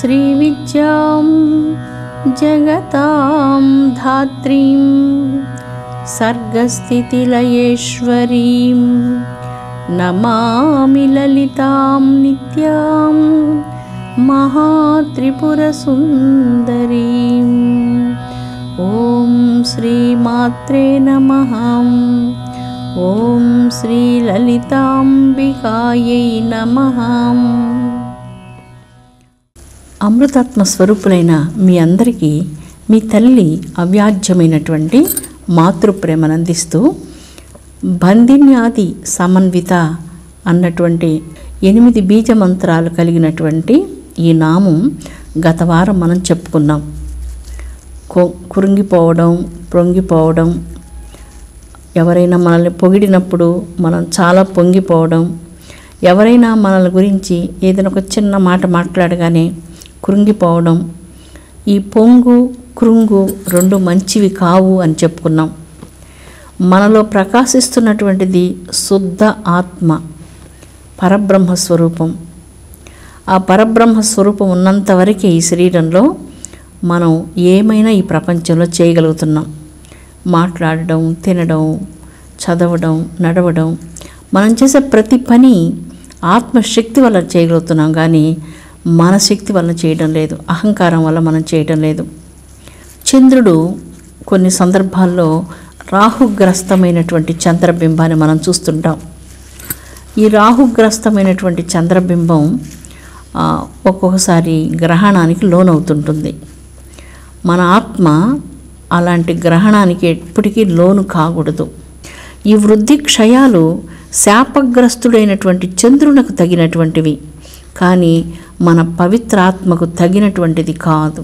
श्रीविद्यां जगतां धात्रीं सर्गस्थितिलयेश्वरीं नमामि ललितां नित्यां महात्रिपुरसुन्दरीं। ॐ श्रीमात्रे नमः। ఓం శ్రీ లలితాంబికాయై నమః. అమృతాత్మ స్వరూపులైన మీ అందరికీ మీ తల్లి అవ్యాజ్యమైనటువంటి మాతృప్రేమను అందిస్తూ బంధిన్యాది సమన్విత అన్నటువంటి 8 బీజ మంత్రాలు కలిగినటువంటి ఈ నామం గత వారం మనం చెప్పుకున్నాం. కురింగిపోవడం, పొంగిపోవడం, ఎవరైనా మనల్ని పొగిడినప్పుడు మనం చాలా పొంగిపోవడం, ఎవరైనా మనల్ని గురించి ఏదైనా ఒక చిన్న మాట మాట్లాడగానే కృంగిపోవడం, ఈ పొంగు కృంగు రెండు మంచివి కావు అని చెప్పుకున్నాం. మనలో ప్రకాశిస్తున్నటువంటిది శుద్ధ ఆత్మ, పరబ్రహ్మ స్వరూపం. ఆ పరబ్రహ్మ స్వరూపం ఉన్నంతవరకే ఈ శరీరంలో మనం ఏమైనా ఈ ప్రపంచంలో చేయగలుగుతున్నాం. మాట్లాడడం, తినడం, చదవడం, నడవడం, మనం చేసే ప్రతి పని ఆత్మశక్తి వల్ల చేయగలుగుతున్నాం, కానీ మన శక్తి వల్ల చేయడం లేదు, అహంకారం వల్ల మనం చేయడం లేదు. చంద్రుడు కొన్ని సందర్భాల్లో రాహుగ్రస్తమైనటువంటి చంద్రబింబాన్ని మనం చూస్తుంటాం. ఈ రాహుగ్రస్తమైనటువంటి చంద్రబింబం ఒక్కొక్కసారి గ్రహణానికి లోనవుతుంటుంది. మన ఆత్మ అలాంటి గ్రహణానికి ఎప్పటికీ లోను కాకూడదు. ఈ వృద్ధి క్షయాలు శాపగ్రస్తుడైనటువంటి చంద్రునకు తగినటువంటివి, కానీ మన పవిత్రాత్మకు తగినటువంటిది కాదు.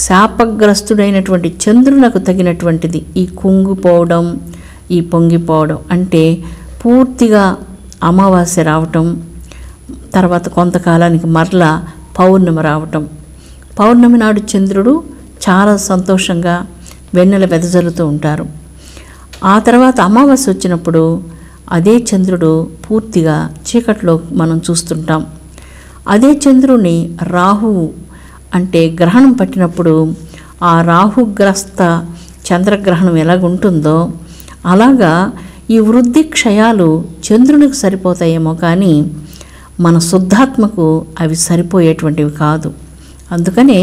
శాపగ్రస్తుడైనటువంటి చంద్రునకు తగినటువంటిది ఈ కుంగిపోవడం, ఈ పొంగిపోవడం. అంటే పూర్తిగా అమావాస్య రావటం, తర్వాత కొంతకాలానికి మరలా పౌర్ణమి రావటం. పౌర్ణమి నాడు చంద్రుడు చాలా సంతోషంగా వెన్నెల వెదజల్లుతూ ఉంటారు. ఆ తర్వాత అమావాస్య వచ్చినప్పుడు అదే చంద్రుడు పూర్తిగా చీకట్లో మనం చూస్తుంటాం. అదే చంద్రుని రాహువు అంటే గ్రహణం పట్టినప్పుడు ఆ రాహుగ్రస్త చంద్రగ్రహణం ఎలాగుంటుందో అలాగా ఈ వృద్ధి క్షయాలు చంద్రునికి సరిపోతాయేమో, కానీ మన శుద్ధాత్మకు అవి సరిపోయేటువంటివి కాదు. అందుకనే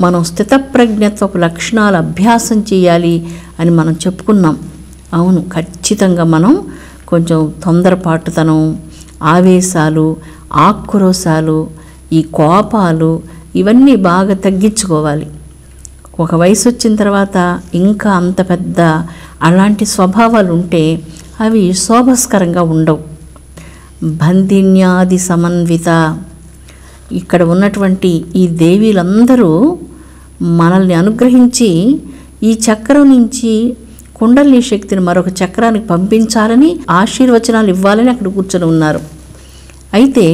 మనం స్థితప్రజ్ఞత్వపు లక్షణాలు అభ్యాసం చేయాలి అని మనం చెప్పుకున్నాం. అవును, ఖచ్చితంగా మనం కొంచెం తొందరపాటుతనం, ఆవేశాలు, ఆక్రోశాలు, ఈ కోపాలు ఇవన్నీ బాగా తగ్గించుకోవాలి. ఒక వయసు వచ్చిన తర్వాత ఇంకా అంత పెద్ద అలాంటి స్వభావాలు ఉంటే అవి శోభస్కరంగా ఉండవు. బంధిన్యాది సమన్విత, ఇక్కడ ఉన్నటువంటి ఈ దేవీలందరూ మనల్ని అనుగ్రహించి ఈ చక్రం నుంచి కుండలిని శక్తిని మరొక చక్రానికి పంపించాలని, ఆశీర్వచనాలు ఇవ్వాలని అక్కడ కూర్చొని ఉన్నారు. అయితే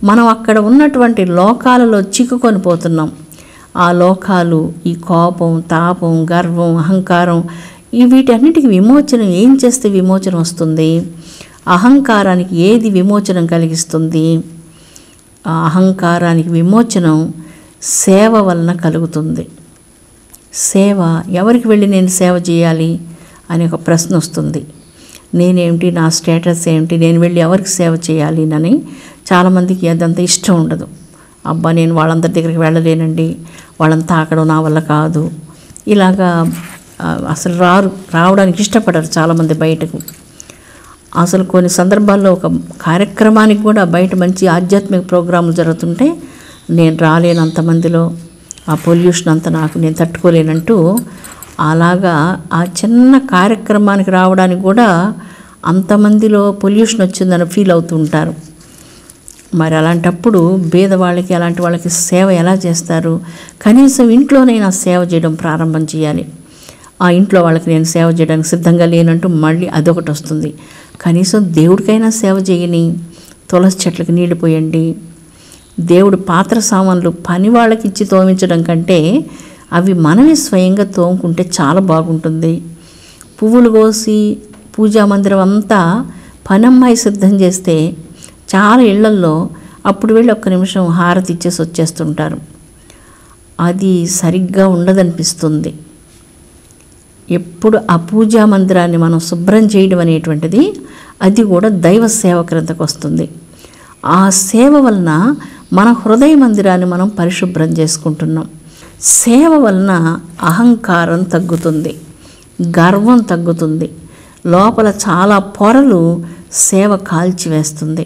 మనం అక్కడ ఉన్నటువంటి లోకాలలో చిక్కుకొని పోతున్నాం. ఆ లోకాలు ఈ కోపం, తాపం, గర్వం, అహంకారం వీటన్నిటికీ విమోచనం ఏం చేస్తే విమోచనం వస్తుంది? అహంకారానికి ఏది విమోచనం కలిగిస్తుంది? ఆ అహంకారానికి విమోచనం సేవ వలన కలుగుతుంది. సేవ, ఎవరికి వెళ్ళి నేను సేవ చేయాలి అనే ఒక ప్రశ్న వస్తుంది. నేనేమిటి, నా స్టేటస్ ఏమిటి, నేను వెళ్ళి ఎవరికి సేవ చేయాలి అని చాలామందికి అదంతా ఇష్టం ఉండదు. అబ్బా, నేను వాళ్ళందరి దగ్గరికి వెళ్ళలేనండి, వాళ్ళని తాకడం నా వల్ల కాదు, ఇలాగా అసలు రావడానికి ఇష్టపడరు చాలామంది బయటకు. అసలు కొన్ని సందర్భాల్లో ఒక కార్యక్రమానికి కూడా బయట మంచి ఆధ్యాత్మిక ప్రోగ్రాములు జరుగుతుంటే నేను రాలేను, అంతమందిలో ఆ పొల్యూషన్ అంతా నేను తట్టుకోలేనంటూ అలాగా ఆ చిన్న కార్యక్రమానికి రావడానికి కూడా అంతమందిలో పొల్యూషన్ వచ్చిందని ఫీల్ అవుతూ ఉంటారు. మరి అలాంటప్పుడు పేదవాళ్ళకి, అలాంటి వాళ్ళకి సేవ ఎలా చేస్తారు? కనీసం ఇంట్లోనైనా సేవ చేయడం ప్రారంభం చేయాలి. ఆ ఇంట్లో వాళ్ళకి నేను సేవ చేయడానికి సిద్ధంగా లేనంటూ మళ్ళీ అదొకటి వస్తుంది. కనీసం దేవుడికైనా సేవ చేయని, తులసి చెట్లకు నీళ్లు పోయండి. దేవుడు పాత్ర సామాన్లు పని వాళ్ళకి ఇచ్చి తోమించడం కంటే అవి మనమే స్వయంగా తోముకుంటే చాలా బాగుంటుంది. పువ్వులు కోసి పూజా మందిరం అంతా పనమ్మాయి సిద్ధం చేస్తే చాలా ఇళ్లల్లో అప్పుడు వెళ్ళి ఒక్క నిమిషం హారతి ఇచ్చేసి వచ్చేస్తుంటారు. అది సరిగ్గా ఉండదనిపిస్తుంది. ఎప్పుడు ఆ పూజా మందిరాన్ని మనం శుభ్రం చేయడం అనేటువంటిది అది కూడా దైవ సేవ క్రిందకు వస్తుంది. ఆ సేవ వలన మన హృదయ మందిరాన్ని మనం పరిశుభ్రం చేసుకుంటున్నాం. సేవ వలన అహంకారం తగ్గుతుంది, గర్వం తగ్గుతుంది, లోపల చాలా పొరలు సేవ కాల్చివేస్తుంది.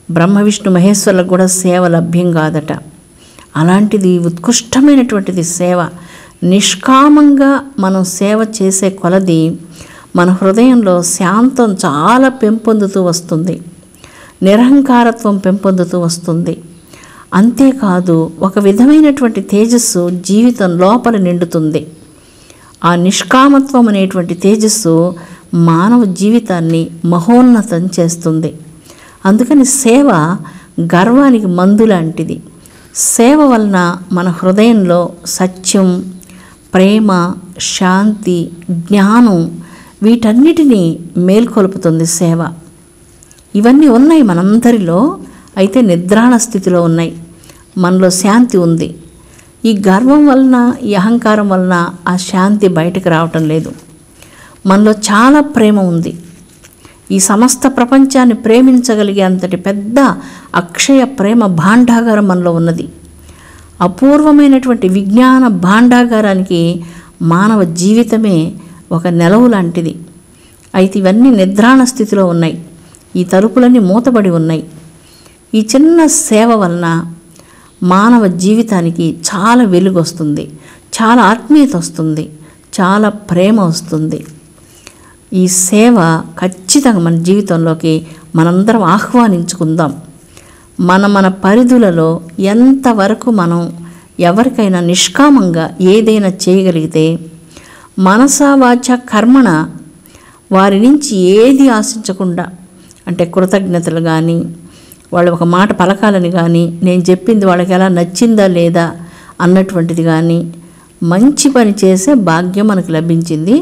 బ్రహ్మ విష్ణు మహేశ్వరులకు కూడా సేవ లభ్యం కాదట. అలాంటిది ఉత్కృష్టమైనటువంటిది సేవ. నిష్కామంగా మనం సేవ చేసే కొలది మన హృదయంలో శాంతం చాలా పెంపొందుతూ వస్తుంది, నిరహంకారత్వం పెంపొందుతూ వస్తుంది. అంతేకాదు ఒక విధమైనటువంటి తేజస్సు జీవితం లోపల నిండుతుంది. ఆ నిష్కామత్వం అనేటువంటి తేజస్సు మానవ జీవితాన్ని మహోన్నతం చేస్తుంది. అందుకని సేవ గర్వానికి మందు లాంటిది. సేవ వలన మన హృదయంలో సత్యం, ప్రేమ, శాంతి, జ్ఞానం వీటన్నిటినీ మేల్కొల్పుతుంది సేవ. ఇవన్నీ ఉన్నాయి మనందరిలో, అయితే నిద్రాణ స్థితిలో ఉన్నాయి. మనలో శాంతి ఉంది. ఈ గర్వం వలన, ఈ అహంకారం వలన ఆ శాంతి బయటకు రావటం లేదు. మనలో చాలా ప్రేమ ఉంది. ఈ సమస్త ప్రపంచాన్ని ప్రేమించగలిగే అంతటి పెద్ద అక్షయ ప్రేమ భాండాగారం మనలో ఉన్నది. అపూర్వమైనటువంటి విజ్ఞాన భాండాగారానికి మానవ జీవితమే ఒక నెలవు లాంటిది. అయితే ఇవన్నీ నిద్రాణ స్థితిలో ఉన్నాయి. ఈ తలుపులన్నీ మూతబడి ఉన్నాయి. ఈ చిన్న సేవ వలన మానవ జీవితానికి చాలా వెలుగు వస్తుంది, చాలా ఆత్మీయత వస్తుంది, చాలా ప్రేమ వస్తుంది. ఈ సేవ ఖచ్చితంగా మన జీవితంలోకి మనందరం ఆహ్వానించుకుందాం. మన పరిధులలో ఎంతవరకు మనం ఎవరికైనా నిష్కామంగా ఏదైనా చేయగలిగితే, మనసా వాచ కర్మణ వారి నుంచి ఏది ఆశించకుండా, అంటే కృతజ్ఞతలు కానీ, వాళ్ళు ఒక మాట పలకాలని కానీ, నేను చెప్పింది వాళ్ళకి ఎలా నచ్చిందా లేదా అన్నటువంటిది కానీ, మంచి పని చేసే భాగ్యం మనకు లభించింది,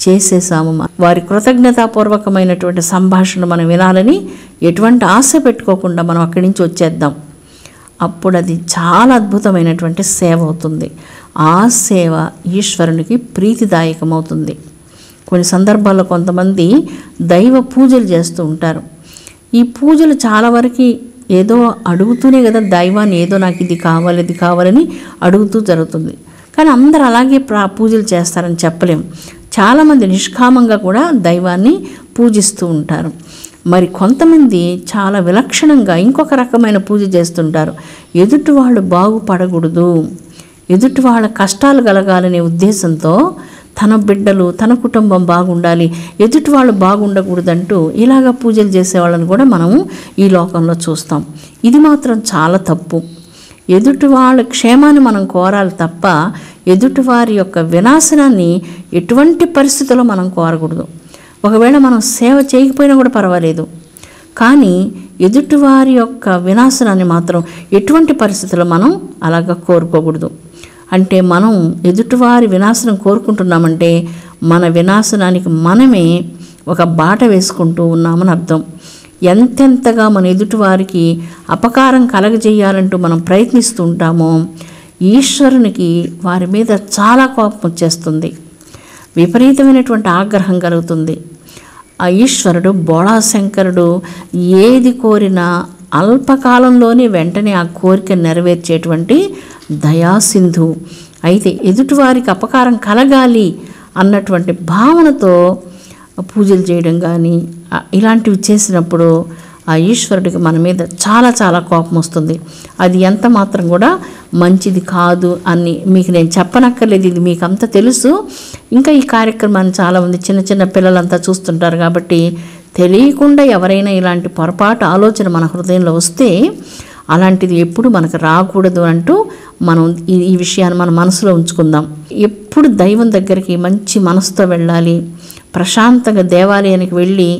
చేసేసాము. వారి కృతజ్ఞతాపూర్వకమైనటువంటి సంభాషణ మనం వినాలని ఎటువంటి ఆశ పెట్టుకోకుండా మనం అక్కడి నుంచి వచ్చేద్దాం. అప్పుడు అది చాలా అద్భుతమైనటువంటి సేవ అవుతుంది. ఆ సేవ ఈశ్వరునికి ప్రీతిదాయకమవుతుంది. కొన్ని సందర్భాల్లో కొంతమంది దైవ పూజలు చేస్తూ ఉంటారు. ఈ పూజలు చాలా వరకు ఏదో అడుగుతూనే కదా, దైవాన్ని ఏదో నాకు ఇది కావాలి ఇది కావాలని అడుగుతూ జరుగుతుంది. కానీ అందరూ అలాగే పూజలు చేస్తారని చెప్పలేం. చాలామంది నిష్కామంగా కూడా దైవాన్ని పూజిస్తూ ఉంటారు. మరి కొంతమంది చాలా విలక్షణంగా ఇంకొక రకమైన పూజ చేస్తుంటారు. ఎదుటి వాళ్ళు బాగుపడకూడదు, ఎదుటి వాళ్ళ కష్టాలు కలగాలనే ఉద్దేశంతో తన బిడ్డలు, తన కుటుంబం బాగుండాలి, ఎదుటి వాళ్ళు బాగుండకూడదంటూ ఇలాగ పూజలు చేసేవాళ్ళని కూడా మనము ఈ లోకంలో చూస్తాం. ఇది మాత్రం చాలా తప్పు. ఎదుటి వాళ్ళ క్షేమాన్ని మనం కోరాలి తప్ప ఎదుటివారి యొక్క వినాశనాన్ని ఎటువంటి పరిస్థితుల్లో మనం కోరకూడదు. ఒకవేళ మనం సేవ చేయకపోయినా కూడా పర్వాలేదు, కానీ ఎదుటివారి యొక్క వినాశనాన్ని మాత్రం ఎటువంటి పరిస్థితుల్లో మనం అలాగ కోరుకోకూడదు. అంటే మనం ఎదుటివారి వినాశనం కోరుకుంటున్నామంటే మన వినాశనానికి మనమే ఒక బాట వేసుకుంటూ ఉన్నామని అర్థం. ఎంతెంతగా మన ఎదుటివారికి అపకారం కలగజేయాలంటూ మనం ప్రయత్నిస్తూ ఉంటామో ఈశ్వరునికి వారి మీద చాలా కోపం వచ్చేస్తుంది, విపరీతమైనటువంటి ఆగ్రహం కలుగుతుంది. ఆ ఈశ్వరుడు బోళాశంకరుడు ఏది కోరినా అల్పకాలంలోనే వెంటనే ఆ కోరిక నెరవేర్చేటువంటి దయాసింధు. అయితే ఎదుటివారికి అపకారం కలగాలి అన్నటువంటి భావనతో పూజలు చేయడం కానీ ఇలాంటివి చేసినప్పుడు ఆ ఈశ్వరుడికి మన మీద చాలా చాలా కోపం వస్తుంది. అది ఎంత మాత్రం కూడా మంచిది కాదు అని మీకు నేను చెప్పనక్కర్లేదు, ఇది మీకు అంతా తెలుసు. ఇంకా ఈ కార్యక్రమాన్ని చాలామంది చిన్న చిన్న పిల్లలంతా చూస్తుంటారు కాబట్టి తెలియకుండా ఎవరైనా ఇలాంటి పొరపాటు ఆలోచన మన హృదయంలో వస్తే అలాంటిది ఎప్పుడు మనకు రాకూడదు అంటూ మనం ఈ విషయాన్ని మన మనసులో ఉంచుకుందాం. ఎప్పుడు దైవం దగ్గరికి మంచి మనసుతో వెళ్ళాలి, ప్రశాంతంగా దేవాలయానికి వెళ్ళి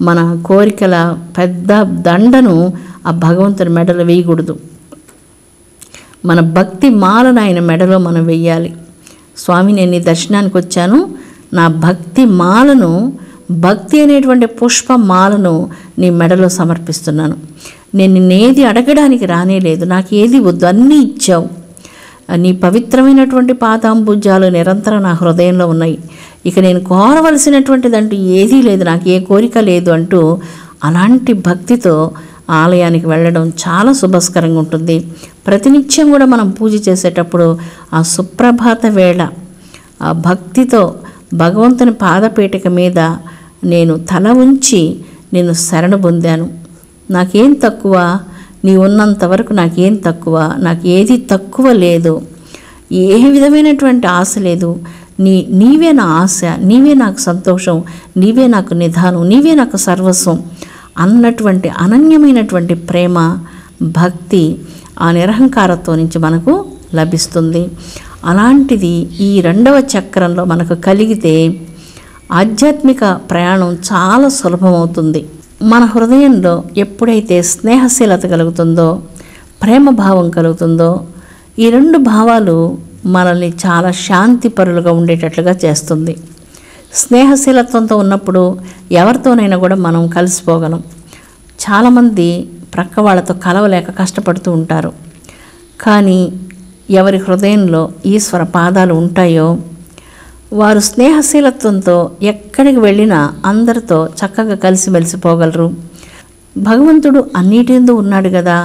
మన కోరికల పెద్ద దండను ఆ భగవంతుని మెడలో వేయకూడదు. మన భక్తి మాలను ఆయన మెడలో మనం వెయ్యాలి. స్వామి, నేను ఈ దర్శనానికి వచ్చాను, నా భక్తి మాలను భక్తి అనేటువంటి పుష్పమాలను నీ మెడలో సమర్పిస్తున్నాను. నేను నిన్నేది అడగడానికి రానేలేదు, నాకు ఏది వద్దు, అన్నీ ఇచ్చావు. నీ పవిత్రమైనటువంటి పాదాంబుజాలు నిరంతరం నా హృదయంలో ఉన్నాయి. ఇక నేను కోరవలసినటువంటిదంటూ ఏదీ లేదు, నాకు ఏ కోరిక లేదు అంటూ అలాంటి భక్తితో ఆలయానికి వెళ్ళడం చాలా శుభస్కరంగా ఉంటుంది. ప్రతినిత్యం కూడా మనం పూజ చేసేటప్పుడు ఆ సుప్రభాత వేళ ఆ భక్తితో భగవంతుని పాదపీఠిక మీద నేను తల ఉంచి నేను శరణు పొందాను. నాకేం తక్కువ, నీ ఉన్నంత వరకు నాకేం తక్కువ, నాకు ఏది తక్కువ లేదు, ఏ విధమైనటువంటి ఆశ లేదు. నీవే నా ఆశ, నీవే నాకు సంతోషం, నీవే నాకు నిధానం, నీవే నాకు సర్వస్వం అన్నటువంటి అనన్యమైనటువంటి ప్రేమ, భక్తి ఆ నిరహంకారత్వం నుంచి మనకు లభిస్తుంది. అలాంటిది ఈ 2వ చక్రంలో మనకు కలిగితే ఆధ్యాత్మిక ప్రయాణం చాలా సులభమవుతుంది. మన హృదయంలో ఎప్పుడైతే స్నేహశీలత కలుగుతుందో, ప్రేమ భావం కలుగుతుందో, ఈ 2 భావాలు మనల్ని చాలా శాంతిపరులుగా ఉండేటట్లుగా చేస్తుంది. స్నేహశీలత్వంతో ఉన్నప్పుడు ఎవరితోనైనా కూడా మనం కలిసిపోగలం. చాలామంది ప్రక్క వాళ్ళతో కలవలేక కష్టపడుతూ ఉంటారు. కానీ ఎవరి హృదయంలో ఈశ్వర పాదాలు ఉంటాయో వారు స్నేహశీలత్వంతో ఎక్కడికి వెళ్ళినా అందరితో చక్కగా కలిసిమెలిసిపోగలరు. భగవంతుడు అన్నిటిందు ఉన్నాడు కదా,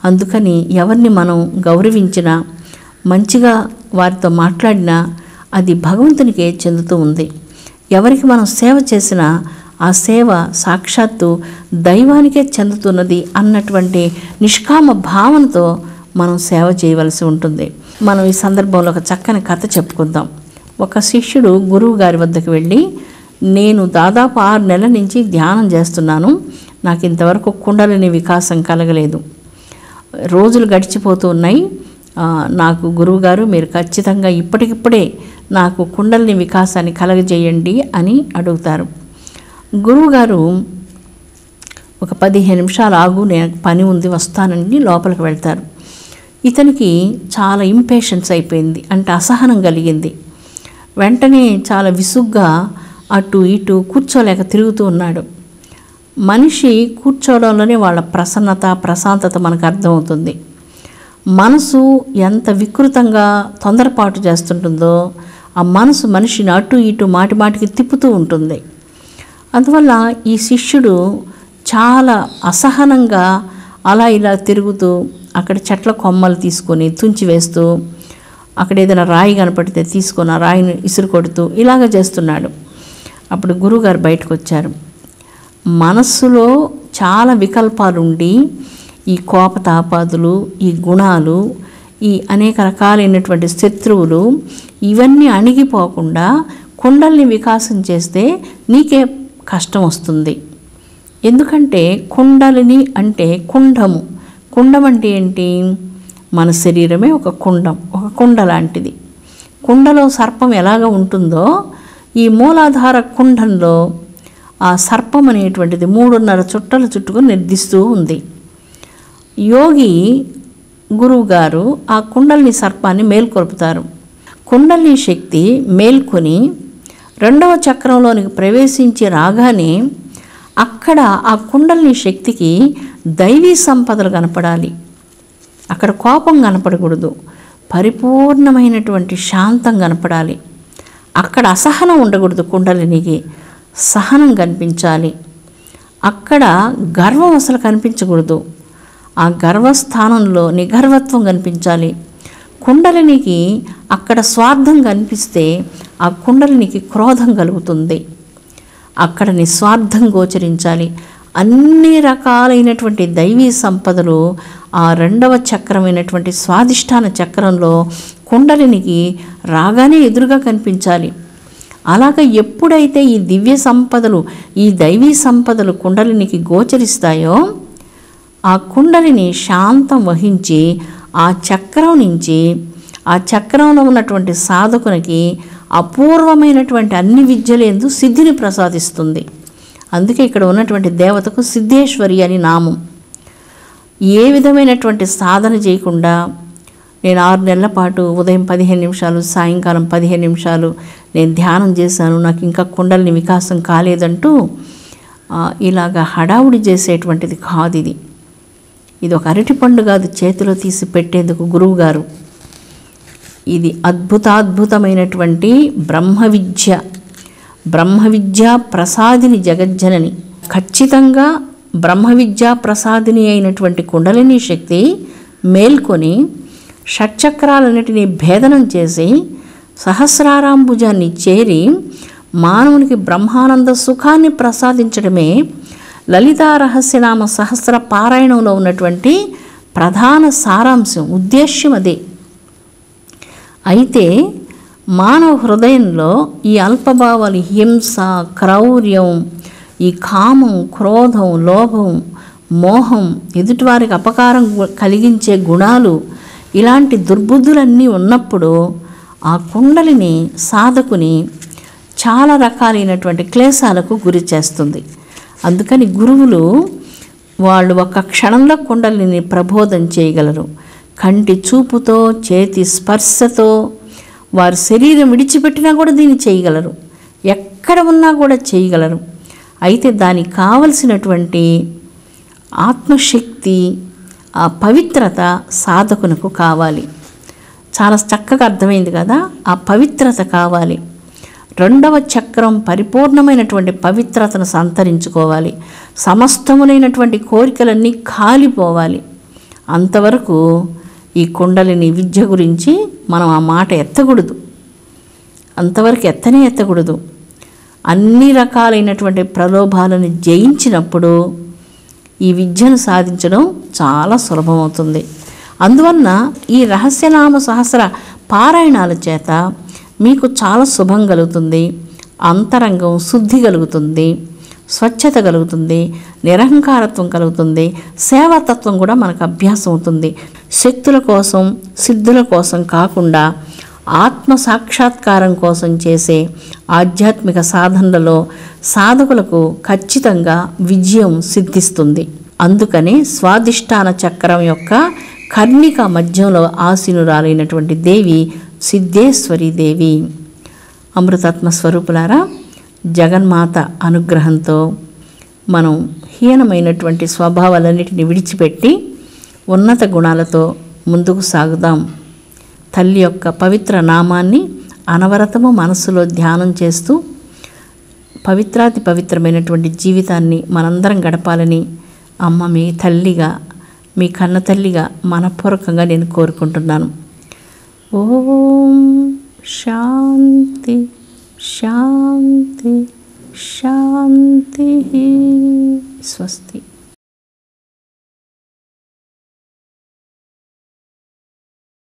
అందుకని ఎవరిని మనం గౌరవించినా, మంచిగా వారితో మాట్లాడినా అది భగవంతునికే చెందుతూ ఉంది. ఎవరికి మనం సేవ చేసినా ఆ సేవ సాక్షాత్తు దైవానికే చెందుతున్నది అన్నటువంటి నిష్కామ భావనతో మనం సేవ చేయవలసి ఉంటుంది. మనం ఈ సందర్భంలో ఒక చక్కని కథ చెప్పుకుందాం. ఒక శిష్యుడు గురువు గారి వద్దకు వెళ్ళి, నేను దాదాపు 6 నెలల నుంచి ధ్యానం చేస్తున్నాను, నాకు ఇంతవరకు కుండలిని వికాసం కలగలేదు, రోజులు గడిచిపోతూ ఉన్నాయి, నాకు గురువుగారు మీరు ఖచ్చితంగా ఇప్పటికిప్పుడే నాకు కుండలిని వికాసాన్ని కలగజేయండి అని అడుగుతారు. గురువుగారు ఒక 15 నిమిషాలు ఆగు, నేను పని ఉంది వస్తానండి లోపలికి వెళ్తారు. ఇతనికి చాలా ఇంపేషెన్స్ అయిపోయింది, అంటే అసహనం కలిగింది. వెంటనే చాలా విసుగ్గా అటు ఇటు కూర్చోలేక తిరుగుతూ ఉన్నాడు. మనిషి కూర్చోవడంలోనే వాళ్ళ ప్రశాంతత మనకు అర్థమవుతుంది. మనసు ఎంత వికృతంగా తొందరపాటు చేస్తుంటుందో ఆ మనసు మనిషిని అటు ఇటు మాటిమాటికి తిప్పుతూ ఉంటుంది. అందువల్ల ఈ శిష్యుడు చాలా అసహనంగా అలా ఇలా తిరుగుతూ అక్కడ చెట్ల కొమ్మలు తీసుకొని తుంచి వేస్తూ, అక్కడ ఏదైనా రాయి కనపడితే తీసుకొని ఆ రాయిని ఇసురు కొడుతూ ఇలాగ చేస్తున్నాడు. అప్పుడు గురువుగారు బయటకు వచ్చారు. మనస్సులో చాలా వికల్పాలు ఉండి ఈ కోపతాపాదులు, ఈ గుణాలు, ఈ అనేక రకాలైనటువంటి శత్రువులు ఇవన్నీ అణిగిపోకుండా కుండల్ని వికాసం చేస్తే నీకే కష్టం వస్తుంది. ఎందుకంటే కుండలిని అంటే కుండము. కుండం అంటే ఏంటి? మన శరీరమే ఒక కుండం, ఒక కుండ లాంటిది. కుండలో సర్పం ఎలాగ ఉంటుందో ఈ మూలాధార కుండంలో ఆ సర్పం అనేటువంటిది 3.5 చుట్టలు చుట్టుకొని నిర్దిస్తూ ఉంది. యోగి గురువుగారు ఆ కుండలిని సర్పాన్ని మేల్కొల్పుతారు. కుండలిని శక్తి మేల్కొని 2వ చక్రంలోనికి ప్రవేశించి రాగానే అక్కడ ఆ కుండలిని శక్తికి దైవీ సంపదలు కనపడాలి. అక్కడ కోపం కనపడకూడదు, పరిపూర్ణమైనటువంటి శాంతం కనపడాలి. అక్కడ అసహనం ఉండకూడదు, కుండలినికి సహనం కనిపించాలి. అక్కడ గర్వం అసలు కనిపించకూడదు, ఆ గర్వస్థానంలో నిగర్వత్వం కనిపించాలి. కుండలినికి అక్కడ స్వార్థం కనిపిస్తే ఆ కుండలినికి క్రోధం కలుగుతుంది. అక్కడ నిస్వార్థం గోచరించాలి. అన్ని రకాలైనటువంటి దైవీ సంపదలు ఆ 2వ చక్రమైనటువంటి స్వాధిష్టాన చక్రంలో కుండలినికి రాగానే ఎదురుగా కనిపించాలి. అలాగ ఎప్పుడైతే ఈ దివ్య సంపదలు, ఈ దైవీ సంపదలు కుండలినికి గోచరిస్తాయో ఆ కుండలిని శాంతం వహించి ఆ చక్రం నుంచి, ఆ చక్రంలో ఉన్నటువంటి సాధకునికి అపూర్వమైనటువంటి అన్ని విద్యలందు సిద్ధిని ప్రసాదిస్తుంది. అందుకే ఇక్కడ ఉన్నటువంటి దేవతకు సిద్ధేశ్వరి అని నామం. ఏ విధమైనటువంటి సాధన చేయకుండా నేను 6 నెలల పాటు ఉదయం 15 నిమిషాలు, సాయంకాలం 15 నిమిషాలు నేను ధ్యానం చేశాను, నాకు ఇంకా కుండలిని వికాసం కాలేదంటూ ఇలాగ హడావుడి చేసేటువంటిది కాదు ఇది. ఇది ఒక అరటిపండు కాదు చేతిలో తీసి పెట్టేందుకు గురువుగారు. ఇది అద్భుతాద్భుతమైనటువంటి బ్రహ్మ విద్య ప్రసాదిని జగజ్జనని. ఖచ్చితంగా బ్రహ్మ విద్యా ప్రసాదిని అయినటువంటి కుండలిని శక్తి మేల్కొని షట్చక్రాలన్నిటినీ భేదనం చేసి సహస్రారాంబుజాన్ని చేరి మానవునికి బ్రహ్మానంద సుఖాన్ని ప్రసాదించడమే లలితా రహస్యనామ సహస్ర పారాయణంలో ఉన్నటువంటి ప్రధాన సారాంశం, ఉద్దేశ్యం అదే. అయితే మానవ హృదయంలో ఈ అల్పభావాలు, హింస, క్రౌర్యం, ఈ కామం, క్రోధం, లోభం, మోహం, ఎదుటివారికి అపకారం కలిగించే గుణాలు, ఇలాంటి దుర్బుద్ధులన్నీ ఉన్నప్పుడు ఆ కుండలిని సాధకుని చాలా రకాలైనటువంటి క్లేశాలకు గురి చేస్తుంది. అందుకని గురువులు వాళ్ళు ఒక క్షణంలో కుండలిని ప్రబోధం చేయగలరు. కంటి చూపుతో, చేతి స్పర్శతో, వారి శరీరం విడిచిపెట్టినా కూడా దీన్ని చేయగలరు, ఎక్కడ ఉన్నా కూడా చేయగలరు. అయితే దానికి కావలసినటువంటి ఆత్మశక్తి, ఆ పవిత్రత సాధకునకు కావాలి. చాలా చక్కగా అర్థమైంది కదా, ఆ పవిత్రత కావాలి. రెండవ చక్రం పరిపూర్ణమైనటువంటి పవిత్రతను సంతరించుకోవాలి. సమస్తములైనటువంటి కోరికలన్నీ కాలిపోవాలి. అంతవరకు ఈ కుండలిని విద్య గురించి మనం ఆ మాట ఎత్తకూడదు, అంతవరకు ఎత్తకూడదు. అన్ని రకాలైనటువంటి ప్రలోభాలను జయించినప్పుడు ఈ విద్యను సాధించడం చాలా సులభమవుతుంది. అందువలన ఈ రహస్యనామ సహస్ర పారాయణాల చేత మీకు చాలా శుభం కలుగుతుంది, అంతరంగం శుద్ధి కలుగుతుంది, స్వచ్ఛత కలుగుతుంది, నిరహంకారత్వం కలుగుతుంది, సేవాతత్వం కూడా మనకు అభ్యాసం అవుతుంది. శక్తుల కోసం, సిద్ధుల కోసం కాకుండా ఆత్మ సాక్షాత్కారం కోసం చేసే ఆధ్యాత్మిక సాధనలలో సాధకులకు ఖచ్చితంగా విజయం సిద్ధిస్తుంది. అందుకనే స్వాదిష్టాన చక్రం యొక్క కర్ణిక మధ్యంలో ఆసీనురాలైనటువంటి దేవి సిద్ధేశ్వరి దేవి. అమృతాత్మ స్వరూపులారా, జగన్మాత అనుగ్రహంతో మనం హీనమైనటువంటి స్వభావాలన్నిటిని విడిచిపెట్టి ఉన్నత గుణాలతో ముందుకు సాగుదాం. తల్లి యొక్క పవిత్ర నామాన్ని అనవరతము మనస్సులో ధ్యానం చేస్తూ పవిత్రాతి పవిత్రమైనటువంటి జీవితాన్ని మనందరం గడపాలని అమ్మ మీ తల్లిగా, మీ కన్న తల్లిగా మనపూర్వకంగా నేను కోరుకుంటున్నాను. ఓం శాంతి శాంతి శాంతి. స్వస్తి.